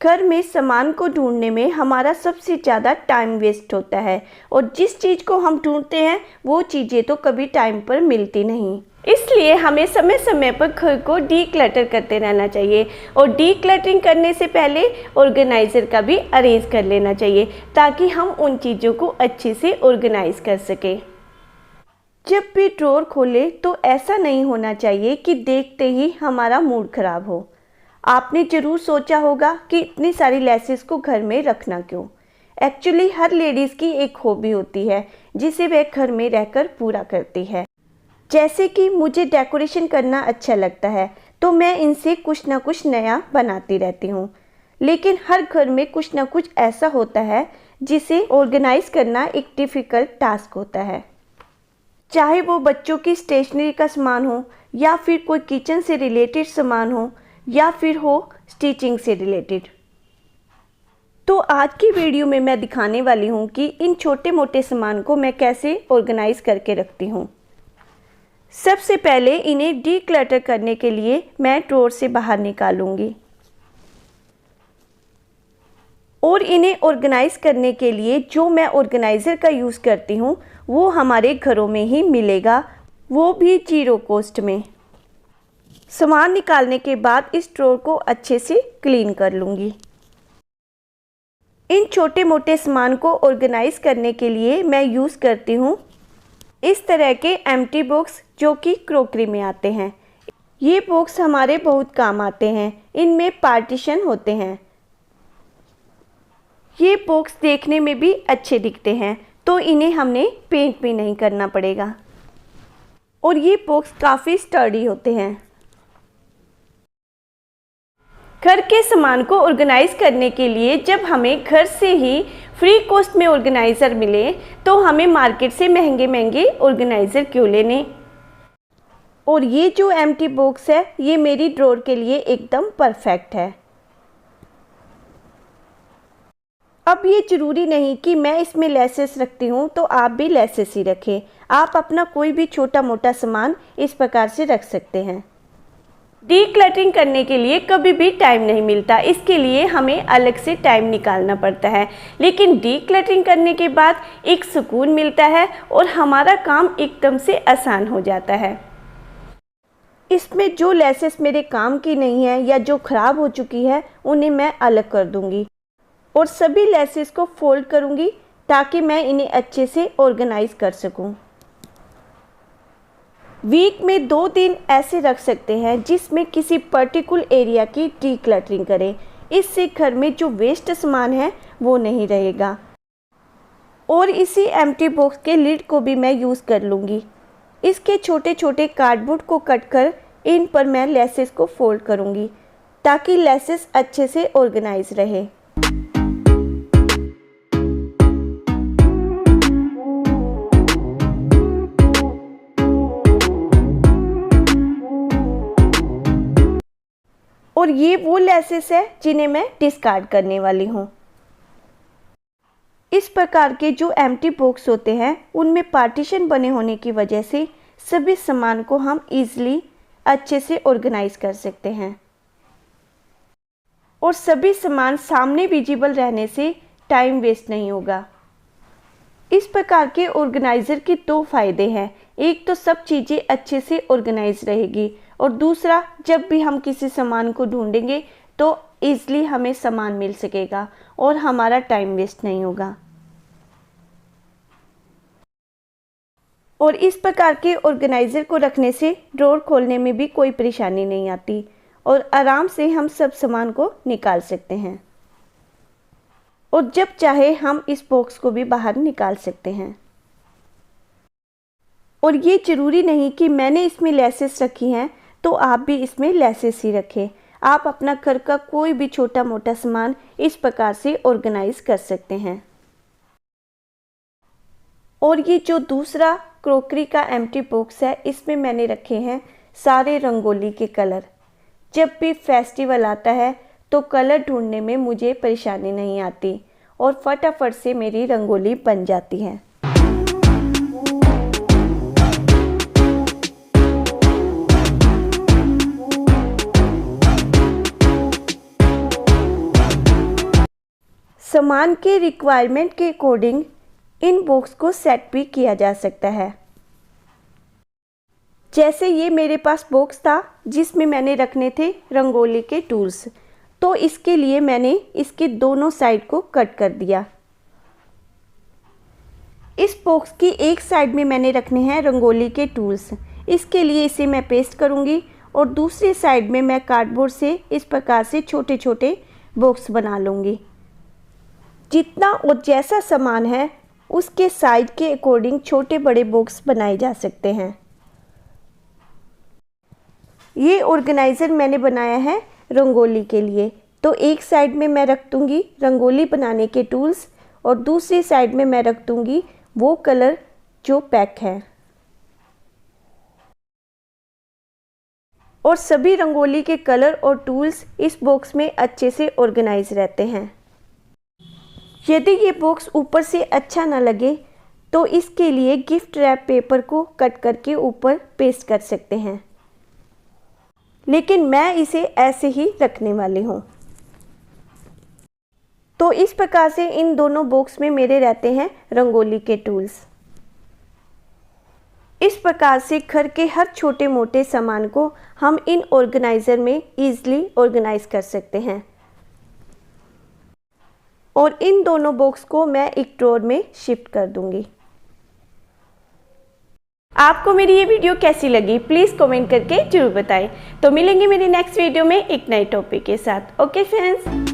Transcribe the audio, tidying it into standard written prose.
घर में सामान को ढूंढने में हमारा सबसे ज़्यादा टाइम वेस्ट होता है और जिस चीज़ को हम ढूंढते हैं वो चीज़ें तो कभी टाइम पर मिलती नहीं। इसलिए हमें समय समय पर घर को डीक्लटर करते रहना चाहिए और डीक्लटरिंग करने से पहले ऑर्गेनाइज़र का भी अरेंज कर लेना चाहिए ताकि हम उन चीज़ों को अच्छे से ऑर्गेनाइज कर सकें। जब भी ड्रॉर खोले तो ऐसा नहीं होना चाहिए कि देखते ही हमारा मूड ख़राब हो। आपने ज़रूर सोचा होगा कि इतनी सारी लेसेस को घर में रखना क्यों। एक्चुअली हर लेडीज़ की एक हॉबी होती है जिसे वह घर में रहकर पूरा करती है। जैसे कि मुझे डेकोरेशन करना अच्छा लगता है तो मैं इनसे कुछ ना कुछ नया बनाती रहती हूँ, लेकिन हर घर में कुछ ना कुछ ऐसा होता है जिसे ऑर्गेनाइज करना एक डिफ़िकल्ट टास्क होता है। चाहे वो बच्चों की स्टेशनरी का सामान हो या फिर कोई किचन से रिलेटेड सामान हो या फिर हो स्टिचिंग से रिलेटेड। तो आज की वीडियो में मैं दिखाने वाली हूँ कि इन छोटे मोटे सामान को मैं कैसे ऑर्गेनाइज करके रखती हूँ। सबसे पहले इन्हें डीक्लटर करने के लिए मैं ड्रॉर से बाहर निकालूंगी और इन्हें ऑर्गेनाइज करने के लिए जो मैं ऑर्गेनाइज़र का यूज़ करती हूँ वो हमारे घरों में ही मिलेगा, वो भी 0 कॉस्ट में। सामान निकालने के बाद इस ड्रॉर को अच्छे से क्लीन कर लूँगी। इन छोटे मोटे सामान को ऑर्गेनाइज करने के लिए मैं यूज़ करती हूँ इस तरह के एम्प्टी बॉक्स जो कि क्रॉकरी में आते हैं। ये बॉक्स हमारे बहुत काम आते हैं, इनमें पार्टीशन होते हैं। ये बॉक्स देखने में भी अच्छे दिखते हैं तो इन्हें हमने पेंट भी नहीं करना पड़ेगा और ये बॉक्स काफ़ी स्टर्डी होते हैं। घर के सामान को ऑर्गेनाइज करने के लिए जब हमें घर से ही फ्री कॉस्ट में ऑर्गेनाइज़र मिले तो हमें मार्केट से महंगे महंगे ऑर्गेनाइज़र क्यों लेने। और ये जो एम्प्टी बॉक्स है ये मेरी ड्रॉर के लिए एकदम परफेक्ट है। अब ये ज़रूरी नहीं कि मैं इसमें लेसेस रखती हूँ तो आप भी लेसेस ही रखें। आप अपना कोई भी छोटा मोटा सामान इस प्रकार से रख सकते हैं। डीक्लटरिंग करने के लिए कभी भी टाइम नहीं मिलता, इसके लिए हमें अलग से टाइम निकालना पड़ता है, लेकिन डीक्लटरिंग करने के बाद एक सुकून मिलता है और हमारा काम एकदम से आसान हो जाता है। इसमें जो लेसेस मेरे काम की नहीं है या जो ख़राब हो चुकी है उन्हें मैं अलग कर दूंगी और सभी लेसेस को फोल्ड करूंगी ताकि मैं इन्हें अच्छे से ऑर्गेनाइज कर सकूं। वीक में 2 दिन ऐसे रख सकते हैं जिसमें किसी पर्टिकुलर एरिया की डीक्लटरिंग करें। इससे घर में जो वेस्ट सामान है वो नहीं रहेगा। और इसी एम्प्टी बॉक्स के लिड को भी मैं यूज़ कर लूँगी। इसके छोटे छोटे कार्डबोर्ड को कट कर इन पर मैं लेसेस को फोल्ड करूँगी ताकि लेसेस अच्छे से ऑर्गेनाइज रहे। और ये वो लेसेस है जिन्हें मैं डिस्कार्ड करने वाली हूँ। इस प्रकार के जो एम्प्टी बॉक्स होते हैं उनमें पार्टीशन बने होने की वजह से सभी सामान को हम इजीली अच्छे से ऑर्गेनाइज कर सकते हैं और सभी सामान सामने विजिबल रहने से टाइम वेस्ट नहीं होगा। इस प्रकार के ऑर्गेनाइज़र के 2 फायदे हैं। एक तो सब चीज़ें अच्छे से ऑर्गेनाइज रहेगी और दूसरा जब भी हम किसी सामान को ढूंढेंगे तो ईज़िली हमें सामान मिल सकेगा और हमारा टाइम वेस्ट नहीं होगा। और इस प्रकार के ऑर्गेनाइज़र को रखने से ड्रॉर खोलने में भी कोई परेशानी नहीं आती और आराम से हम सब सामान को निकाल सकते हैं और जब चाहे हम इस बॉक्स को भी बाहर निकाल सकते हैं। और ये ज़रूरी नहीं कि मैंने इसमें लेसेस रखी हैं तो आप भी इसमें लेसेस ही रखें। आप अपना घर का कोई भी छोटा मोटा सामान इस प्रकार से ऑर्गेनाइज कर सकते हैं। और ये जो दूसरा क्रॉकरी का एम्प्टी बॉक्स है इसमें मैंने रखे हैं सारे रंगोली के कलर। जब भी फेस्टिवल आता है तो कलर ढूंढने में मुझे परेशानी नहीं आती और फटाफट से मेरी रंगोली बन जाती है। सामान के रिक्वायरमेंट के अकॉर्डिंग इन बॉक्स को सेट भी किया जा सकता है। जैसे ये मेरे पास बॉक्स था जिसमें मैंने रखने थे रंगोली के टूल्स, तो इसके लिए मैंने इसके दोनों साइड को कट कर दिया। इस बॉक्स की एक साइड में मैंने रखने हैं रंगोली के टूल्स, इसके लिए इसे मैं पेस्ट करूँगी और दूसरी साइड में मैं कार्डबोर्ड से इस प्रकार से छोटे छोटे बॉक्स बना लूँगी। जितना और जैसा सामान है उसके साइज के अकॉर्डिंग छोटे बड़े बॉक्स बनाए जा सकते हैं। ये ऑर्गेनाइज़र मैंने बनाया है रंगोली के लिए, तो एक साइड में मैं रख दूँगी रंगोली बनाने के टूल्स और दूसरी साइड में मैं रख दूँगी वो कलर जो पैक है। और सभी रंगोली के कलर और टूल्स इस बॉक्स में अच्छे से ऑर्गेनाइज रहते हैं। यदि ये बॉक्स ऊपर से अच्छा ना लगे तो इसके लिए गिफ्ट रैप पेपर को कट करके ऊपर पेस्ट कर सकते हैं, लेकिन मैं इसे ऐसे ही रखने वाली हूँ। तो इस प्रकार से इन दोनों बॉक्स में मेरे रहते हैं रंगोली के टूल्स। इस प्रकार से घर के हर छोटे मोटे सामान को हम इन ऑर्गेनाइज़र में इजीली ऑर्गेनाइज कर सकते हैं। और इन दोनों बॉक्स को मैं एक ड्रॉर में शिफ्ट कर दूंगी। आपको मेरी ये वीडियो कैसी लगी प्लीज़ कमेंट करके जरूर बताएं। तो मिलेंगे मेरी नेक्स्ट वीडियो में एक नए टॉपिक के साथ। Okay friends.